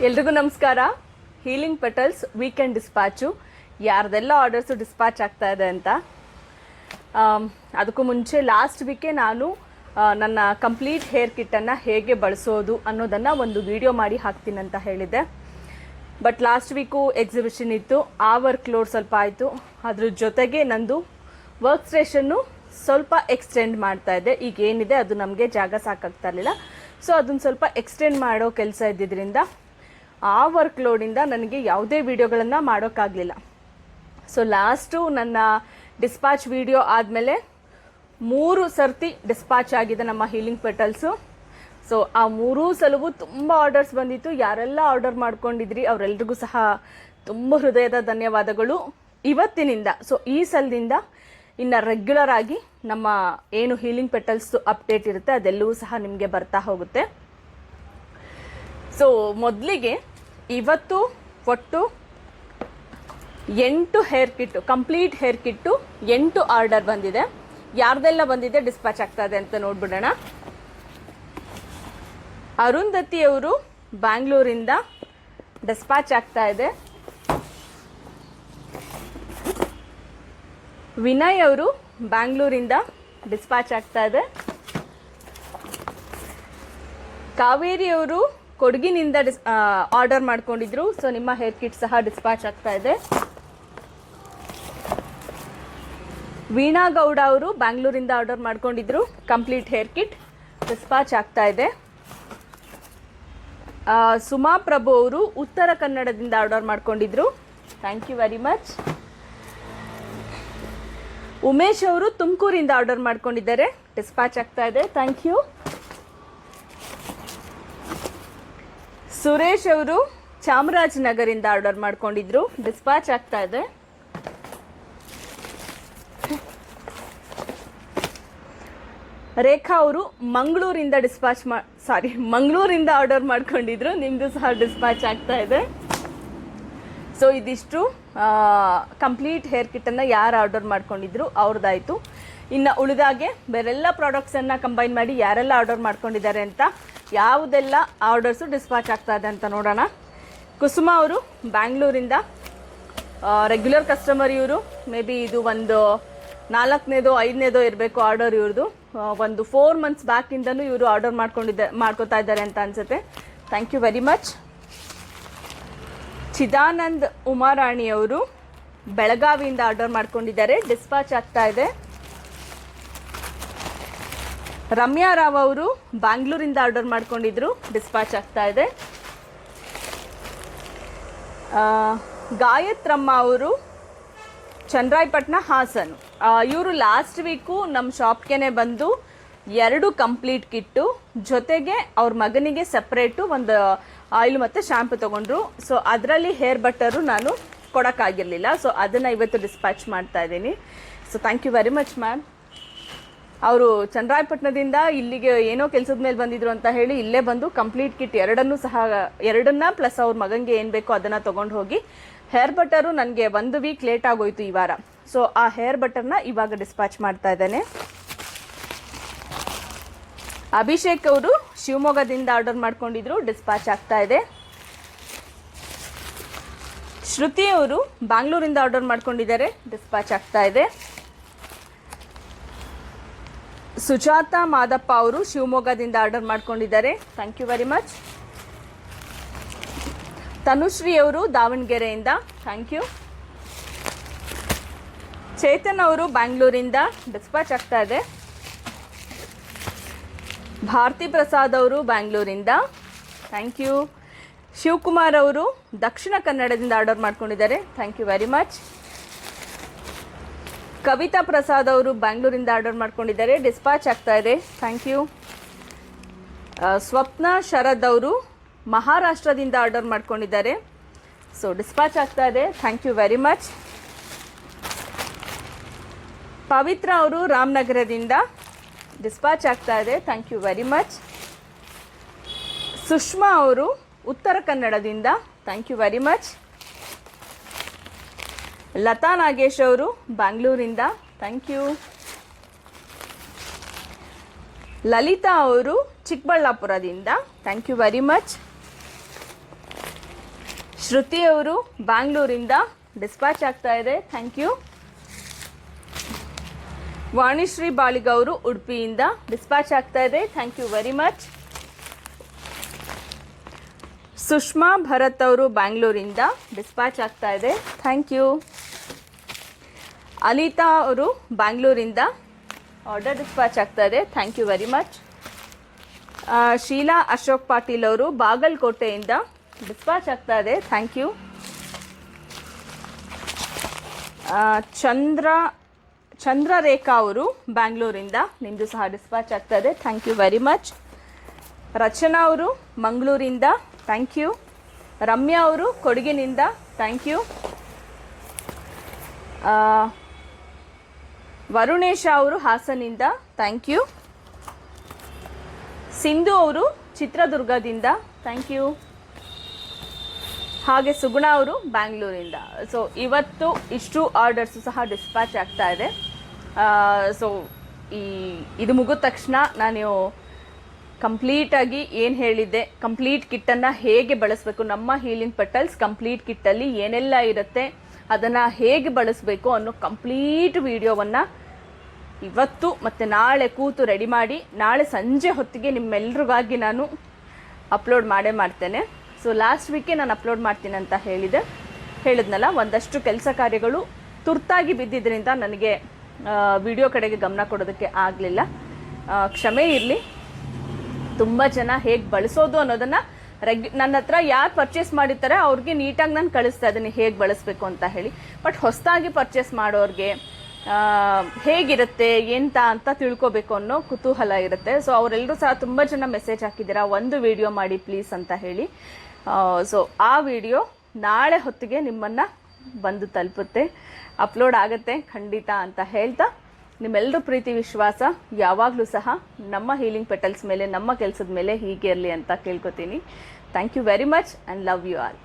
ಎಲ್ರಿಗೂ ನಮಸ್ಕಾರ. Healing petals weekend dispatch ಯಾರ್ದೆಲ್ಲ ಆರ್ಡರ್ಸು ಡಿಸ್ಪ್ಯಾಚ್ ಆಗ್ತಾ ಇದೆ ಅಂತ. ಅದಕ್ಕೂ ಮುಂಚೆ ಲಾಸ್ಟ್ ವೀಕೆ ನಾನು ನನ್ನ ಕಂಪ್ಲೀಟ್ ಹೇರ್ ಕಿಟ್ಟನ್ನು ಹೇಗೆ ಬಳಸೋದು ಅನ್ನೋದನ್ನು ಒಂದು ವಿಡಿಯೋ ಮಾಡಿ ಹಾಕ್ತೀನಿ ಅಂತ ಹೇಳಿದ್ದೆ. ಬಟ್ ಲಾಸ್ಟ್ ವೀಕು ಎಕ್ಸಿಬಿಷನ್ ಇತ್ತು, ಆ ವರ್ಕ್ ಲೋಡ್ ಸ್ವಲ್ಪ ಆಯಿತು. ಅದ್ರ ಜೊತೆಗೆ ನಂದು ವರ್ಕ್ ಸ್ಟೇಷನ್ನು ಸ್ವಲ್ಪ ಎಕ್ಸ್ಟೆಂಡ್ ಮಾಡ್ತಾ ಇದ್ದೆ. ಈಗ ಏನಿದೆ ಅದು ನಮಗೆ ಜಾಗ ಸಾಕಾಗ್ತಾ ಇರಲಿಲ್ಲ, ಸೊ ಅದನ್ನು ಸ್ವಲ್ಪ ಎಕ್ಸ್ಟೆಂಡ್ ಮಾಡೋ ಕೆಲಸ ಇದ್ದಿದ್ದರಿಂದ ಆ ವರ್ಕ್ ಲೋಡಿಂದ ನನಗೆ ಯಾವುದೇ ವಿಡಿಯೋಗಳನ್ನು ಮಾಡೋಕ್ಕಾಗಲಿಲ್ಲ. ಸೊ ಲಾಸ್ಟು ನನ್ನ ಡಿಸ್ಪ್ಯಾಚ್ ವಿಡಿಯೋ ಆದಮೇಲೆ 3 ಸರ್ತಿ ಡಿಸ್ಪ್ಯಾಚ್ ಆಗಿದೆ ನಮ್ಮ ಹೀಲಿಂಗ್ ಪೆಟಲ್ಸು. ಸೊ ಆ 3 ಸಲವೂ ತುಂಬ ಆರ್ಡರ್ಸ್ ಬಂದಿತ್ತು. ಯಾರೆಲ್ಲ ಆರ್ಡರ್ ಮಾಡ್ಕೊಂಡಿದ್ರಿ ಅವರೆಲ್ರಿಗೂ ಸಹ ತುಂಬ ಹೃದಯದ ಧನ್ಯವಾದಗಳು. ಇವತ್ತಿನಿಂದ ಸೊ ಈ ಸಲದಿಂದ ಇನ್ನು ರೆಗ್ಯುಲರ್ ಆಗಿ ನಮ್ಮ ಏನು ಹೀಲಿಂಗ್ ಪೆಟಲ್ಸ್ ಅಪ್ಡೇಟ್ ಇರುತ್ತೆ ಅದೆಲ್ಲವೂ ಸಹ ನಿಮಗೆ ಬರ್ತಾ ಹೋಗುತ್ತೆ. ಸೊ ಮೊದಲಿಗೆ ಇವತ್ತು ಒಟ್ಟು 8 hair kit, complete hair kit 8 order ಬಂದಿದೆ. ಯಾರ್ದೆಲ್ಲ ಬಂದಿದೆ ಡಿಸ್ಪ್ಯಾಚ್ ಆಗ್ತಾ ಇದೆ ಅಂತ ನೋಡ್ಬಿಡೋಣ. ಅರುಂಧತಿ ಅವರು ಬ್ಯಾಂಗ್ಳೂರಿಂದ ಡಿಸ್ಪ್ಯಾಚ್ ಆಗ್ತಾ ಇದೆ. ವಿನಯ್ ಅವರು ಬ್ಯಾಂಗ್ಳೂರಿಂದ ಡಿಸ್ಪ್ಯಾಚ್ ಆಗ್ತಾ ಇದೆ. ಕಾವೇರಿ ಅವರು ಕೊಡಗಿನಿಂದ ಆರ್ಡರ್ ಮಾಡ್ಕೊಂಡಿದ್ರು, ಸೊ ನಿಮ್ಮ ಹೇರ್ ಕಿಟ್ ಸಹ ಡಿಸ್ಪ್ಯಾಚ್ ಆಗ್ತಾ ಇದೆ. ವೀಣಾ ಗೌಡ ಅವರು ಬ್ಯಾಂಗ್ಳೂರಿಂದ ಆರ್ಡರ್ ಮಾಡ್ಕೊಂಡಿದ್ರು, ಕಂಪ್ಲೀಟ್ ಹೇರ್ ಕಿಟ್ ಡಿಸ್ಪ್ಯಾಚ್ ಆಗ್ತಾ ಇದೆ. ಸುಮಾ ಪ್ರಭು ಅವರು ಉತ್ತರ ಕನ್ನಡದಿಂದ ಆರ್ಡರ್ ಮಾಡ್ಕೊಂಡಿದ್ರು, thank you very much. Umesh ಅವರು ತುಮಕೂರಿಂದ ಆರ್ಡರ್ ಮಾಡ್ಕೊಂಡಿದ್ದಾರೆ, ಡಿಸ್ಪ್ಯಾಚ್ ಆಗ್ತಾ ಇದೆ, ಥ್ಯಾಂಕ್ ಯು. ಸುರೇಶ್ ಅವರು ಚಾಮರಾಜನಗರಿಂದ ಆರ್ಡರ್ ಮಾಡ್ಕೊಂಡಿದ್ರು, ಡಿಸ್ಪ್ಯಾಚ್ ಆಗ್ತಾ ಇದೆ. ರೇಖಾ ಅವರು ಮಂಗಳೂರಿಂದ ಮಂಗಳೂರಿಂದ ಆರ್ಡರ್ ಮಾಡ್ಕೊಂಡಿದ್ರು, ನಿಮ್ಮದು ಸಹ ಡಿಸ್ಪ್ಯಾಚ್ ಆಗ್ತಾ ಇದೆ. ಸೊ ಇದಿಷ್ಟು ಕಂಪ್ಲೀಟ್ ಹೇರ್ ಕಿಟ್ಟನ್ನು ಯಾರು ಆರ್ಡರ್ ಮಾಡ್ಕೊಂಡಿದ್ರು ಅವ್ರದ್ದಾಯಿತು. ಇನ್ನು ಉಳಿದಾಗೆ ಬೇರೆಲ್ಲ ಪ್ರಾಡಕ್ಟ್ಸನ್ನು ಕಂಬೈನ್ ಮಾಡಿ ಯಾರೆಲ್ಲ ಆರ್ಡರ್ ಮಾಡ್ಕೊಂಡಿದ್ದಾರೆ ಅಂತ, ಯಾವುದೆಲ್ಲ ಆರ್ಡರ್ಸು ಡಿಸ್ಪ್ಯಾಚ್ ಆಗ್ತಾ ಇದೆ ಅಂತ ನೋಡೋಣ. ಕುಸುಮ ಅವರು ಬ್ಯಾಂಗ್ಳೂರಿಂದ ರೆಗ್ಯುಲರ್ ಕಸ್ಟಮರ್ ಇವರು. ಮೇ ಬಿ ಇದು ಒಂದು 4ನೇದೋ 5ನೇದೋ ಇರಬೇಕು ಆರ್ಡರ್ ಇವ್ರದ್ದು. ಒಂದು 4 ಮಂತ್ಸ್ ಬ್ಯಾಕಿಂದನೂ ಇವರು ಆರ್ಡರ್ ಮಾಡ್ಕೋತಾ ಇದ್ದಾರೆ ಅಂತ ಅನಿಸುತ್ತೆ. Thank you very much. Chidanand Umarani ಅವರು ಬೆಳಗಾವಿಯಿಂದ ಆರ್ಡರ್ ಮಾಡ್ಕೊಂಡಿದ್ದಾರೆ, ಡಿಸ್ಪ್ಯಾಚ್ ಆಗ್ತಾ ಇದೆ. ರಮ್ಯಾ ರಾವ್ ಅವರು ಬ್ಯಾಂಗ್ಳೂರಿಂದ ಆರ್ಡರ್ ಮಾಡ್ಕೊಂಡಿದ್ರು, ಡಿಸ್ಪ್ಯಾಚ್ ಆಗ್ತಾ ಇದೆ. ಗಾಯತ್ರಮ್ಮ ಅವರು ಚನ್ನರಾಯಪಟ್ಟಣ ಹಾಸನ್, ಇವರು ಲಾಸ್ಟ್ ವೀಕು ನಮ್ಮ ಶಾಪ್ಗೆ ಬಂದು 2 ಕಂಪ್ಲೀಟ್ ಕಿಟ್ಟು ಜೊತೆಗೆ ಅವ್ರ ಮಗನಿಗೆ ಸಪ್ರೇಟು ಒಂದು ಆಯಿಲ್ ಮತ್ತು ಶ್ಯಾಂಪು ತೊಗೊಂಡ್ರು. ಸೊ ಅದರಲ್ಲಿ ಹೇರ್ ಬಟ್ಟರು ನಾನು ಕೊಡೋಕ್ಕಾಗಿರಲಿಲ್ಲ, ಸೊ ಅದನ್ನು ಇವತ್ತು ಡಿಸ್ಪ್ಯಾಚ್ ಮಾಡ್ತಾ ಇದ್ದೀನಿ. So thank you very much ma'am. ಅವರು ಚನ್ನರಾಯಪಟ್ಟಣದಿಂದ ಇಲ್ಲಿಗೆ ಏನೋ ಕೆಲಸದ ಮೇಲೆ ಬಂದಿದ್ರು ಅಂತ ಹೇಳಿ ಇಲ್ಲೇ ಬಂದು ಕಂಪ್ಲೀಟ್ ಕಿಟ್ ಎರಡನ್ನ ಪ್ಲಸ್ ಅವ್ರ ಮಗನಿಗೆ ಏನು ಬೇಕೋ ಅದನ್ನು ತೊಗೊಂಡು ಹೋಗಿ, ಹೇರ್ ಬಟ್ಟರು ನನಗೆ 1 ವೀಕ್ ಲೇಟ್ ಆಗೋಯ್ತು ಈ ವಾರ. ಸೊ ಆ ಹೇರ್ ಬಟ್ಟರ್ನ ಇವಾಗ ಡಿಸ್ಪ್ಯಾಚ್ ಮಾಡ್ತಾ ಇದ್ದೇನೆ. ಅಭಿಷೇಕ್ ಅವರು ಶಿವಮೊಗ್ಗದಿಂದ ಆರ್ಡರ್ ಮಾಡ್ಕೊಂಡಿದ್ರು, ಡಿಸ್ಪ್ಯಾಚ್ ಆಗ್ತಾ ಇದೆ. ಶ್ರುತಿ ಅವರು ಬ್ಯಾಂಗ್ಳೂರಿಂದ ಆರ್ಡರ್ ಮಾಡ್ಕೊಂಡಿದ್ದಾರೆ, ಡಿಸ್ಪ್ಯಾಚ್ ಆಗ್ತಾ ಇದೆ. ಸುಜಾತ ಮಾದಪ್ಪ ಅವರು ಶಿವಮೊಗ್ಗದಿಂದ ಆರ್ಡರ್ ಮಾಡ್ಕೊಂಡಿದ್ದಾರೆ, thank you very much. Tanushree ಅವರು ದಾವಣಗೆರೆಯಿಂದ, ಥ್ಯಾಂಕ್ ಯು. ಚೇತನ್ ಅವರು ಬ್ಯಾಂಗ್ಳೂರಿಂದ ಡಿಸ್ಪ್ಯಾಚ್ ಆಗ್ತಾ ಇದೆ. ಭಾರತಿ ಪ್ರಸಾದ್ ಅವರು ಬ್ಯಾಂಗ್ಳೂರಿಂದ, ಥ್ಯಾಂಕ್ ಯು. ಶಿವಕುಮಾರ್ ಅವರು ದಕ್ಷಿಣ ಕನ್ನಡದಿಂದ ಆರ್ಡರ್ ಮಾಡ್ಕೊಂಡಿದ್ದಾರೆ, thank you very much. Kavitha Prasad ಅವರು ಬ್ಯಾಂಗ್ಳೂರಿಂದ ಆರ್ಡರ್ ಮಾಡ್ಕೊಂಡಿದ್ದಾರೆ, ಡಿಸ್ಪ್ಯಾಚ್ ಆಗ್ತಾ ಇದೆ, ಥ್ಯಾಂಕ್ ಯು. ಸ್ವಪ್ನ ಶರದ್ ಅವರು ಮಹಾರಾಷ್ಟ್ರದಿಂದ ಆರ್ಡರ್ ಮಾಡ್ಕೊಂಡಿದ್ದಾರೆ, ಸೊ ಡಿಸ್ಪ್ಯಾಚ್ ಆಗ್ತಾ ಇದೆ, thank you very much. Pavithra ಅವರು ರಾಮನಗರದಿಂದ ಡಿಸ್ಪ್ಯಾಚ್ ಆಗ್ತಾ ಇದೆ, thank you very much. Sushma ಅವರು ಉತ್ತರ ಕನ್ನಡದಿಂದ, thank you very much. Latha Nagesh ಅವರು ಬ್ಯಾಂಗ್ಳೂರಿಂದ, ಥ್ಯಾಂಕ್ ಯು. ಲಲಿತಾ ಅವರು ಚಿಕ್ಕಬಳ್ಳಾಪುರದಿಂದ, thank you very much. Shruthi ಅವರು ಬ್ಯಾಂಗ್ಳೂರಿಂದ ಡಿಸ್ಪ್ಯಾಚ್ ಆಗ್ತಾ ಇದೆ, ಥ್ಯಾಂಕ್ ಯು. ವಾಣಿಶ್ರೀ ಬಾಳಿಗ ಅವರು ಉಡುಪಿಯಿಂದ ಡಿಸ್ಪ್ಯಾಚ್ ಆಗ್ತಾ ಇದೆ, thank you very much. Sushma Bharath ಅವರು ಬ್ಯಾಂಗ್ಳೂರಿಂದ ಡಿಸ್ಪ್ಯಾಚ್ ಆಗ್ತಾ ಇದೆ, ಥ್ಯಾಂಕ್ ಯು. ಅನಿತಾ ಅವರು ಬ್ಯಾಂಗ್ಳೂರಿಂದ ಆರ್ಡರ್ ಡಿಸ್ಪ್ಯಾಚ್ ಆಗ್ತಾ ಇದೆ, thank you very much. Sheela Ashok Patil ಅವರು ಬಾಗಲಕೋಟೆಯಿಂದ ಡಿಸ್ಪ್ಯಾಚ್ ಆಗ್ತಾ ಇದೆ, ಥ್ಯಾಂಕ್ ಯು. ಚಂದ್ರರೇಖಾ ಅವರು ಬ್ಯಾಂಗ್ಳೂರಿಂದ ನಿಮ್ಮದು ಸಹ ಡಿಸ್ಪ್ಯಾಚ್ ಆಗ್ತಾ ಇದೆ, ಥ್ಯಾಂಕ್ ಯು ವೆರಿ ಮಚ್. ರಚನಾ ಅವರು ಮಂಗಳೂರಿಂದ, ಥ್ಯಾಂಕ್ ಯು. ರಮ್ಯಾ ಅವರು ಕೊಡಗಿನಿಂದ, ಥ್ಯಾಂಕ್ ಯು. ವರುಣೇಶ ಅವರು ಹಾಸನಿಂದ, ಥ್ಯಾಂಕ್ ಯು. ಸಿಂಧು ಅವರು ಚಿತ್ರದುರ್ಗದಿಂದ, ಥ್ಯಾಂಕ್ ಯು. ಹಾಗೆ ಸುಗುಣ ಅವರು ಬ್ಯಾಂಗ್ಳೂರಿಂದ. ಸೊ ಇವತ್ತು ಇಷ್ಟು ಆರ್ಡರ್ಸು ಸಹ ಡಿಸ್ಪ್ಯಾಚ್ ಆಗ್ತಾ ಇದೆ. ಸೊ ಇದು ಮುಗಿದ ತಕ್ಷಣ ನಾನು ಕಂಪ್ಲೀಟಾಗಿ ಏನು ಹೇಳಿದ್ದೆ, ಕಂಪ್ಲೀಟ್ ಕಿಟ್ಟನ್ನು ಹೇಗೆ ಬಳಸಬೇಕು, ನಮ್ಮ ಹೀಲಿಂಗ್ ಪೆಟಲ್ಸ್ ಕಂಪ್ಲೀಟ್ ಕಿಟ್ಟಲ್ಲಿ ಏನೆಲ್ಲ ಇರುತ್ತೆ, ಅದನ್ನು ಹೇಗೆ ಬಳಸಬೇಕು ಅನ್ನೋ ಕಂಪ್ಲೀಟ್ ವಿಡಿಯೋವನ್ನು ಇವತ್ತು ಮತ್ತು ನಾಳೆ ಕೂತು ರೆಡಿ ಮಾಡಿ ನಾಳೆ ಸಂಜೆ ಹೊತ್ತಿಗೆ ನಿಮ್ಮೆಲ್ರಿಗಾಗಿ ನಾನು ಅಪ್ಲೋಡ್ ಮಾಡ್ತೇನೆ. ಸೊ ಲಾಸ್ಟ್ ವೀಕೆ ನಾನು ಅಪ್ಲೋಡ್ ಮಾಡ್ತೀನಿ ಅಂತ ಹೇಳಿದ್ನಲ್ಲ, ಒಂದಷ್ಟು ಕೆಲಸ ಕಾರ್ಯಗಳು ತುರ್ತಾಗಿ ಬಿದ್ದಿದ್ದರಿಂದ ನನಗೆ ವಿಡಿಯೋ ಕಡೆಗೆ ಗಮನ ಕೊಡೋದಕ್ಕೆ ಆಗಲಿಲ್ಲ, ಕ್ಷಮೆ ಇರಲಿ. ತುಂಬ ಜನ ಹೇಗೆ ಬಳಸೋದು ಅನ್ನೋದನ್ನು ನನ್ನ ಹತ್ರ ಯಾರು ಪರ್ಚೇಸ್ ಮಾಡಿರ್ತಾರೆ ಅವ್ರಿಗೆ ನೀಟಾಗಿ ನಾನು ಕಳಿಸ್ತಾ ಇದ್ದೀನಿ ಹೇಗೆ ಬಳಸಬೇಕು ಅಂತ ಹೇಳಿ. ಬಟ್ ಹೊಸದಾಗಿ ಪರ್ಚೇಸ್ ಮಾಡೋರಿಗೆ ಹೇಗಿರುತ್ತೆ ಅಂತ ತಿಳ್ಕೊಬೇಕು ಅನ್ನೋ ಕುತೂಹಲ ಇರುತ್ತೆ. ಸೊ ಅವರೆಲ್ಲರೂ ಸಹ ತುಂಬ ಜನ ಮೆಸೇಜ್ ಹಾಕಿದ್ದೀರಾ, ಒಂದು ವಿಡಿಯೋ ಮಾಡಿ ಪ್ಲೀಸ್ ಅಂತ ಹೇಳಿ. ಸೊ ಆ ವಿಡಿಯೋ ನಾಳೆ ಹೊತ್ತಿಗೆ ನಿಮ್ಮನ್ನು ಬಂದು ತಲುಪುತ್ತೆ, ಅಪ್ಲೋಡ್ ಆಗುತ್ತೆ ಖಂಡಿತ ಅಂತ ಹೇಳ್ತಾ, ನಿಮ್ಮೆಲ್ಲರೂ ಪ್ರೀತಿ ವಿಶ್ವಾಸ ಯಾವಾಗಲೂ ಸಹ ನಮ್ಮ ಹೀಲಿಂಗ್ ಪೆಟಲ್ಸ್ ಮೇಲೆ, ನಮ್ಮ ಕೆಲಸದ ಮೇಲೆ ಹೀಗೆ ಇರಲಿ ಅಂತ ಕೇಳ್ಕೊತೀನಿ. Thank you very much and love you all.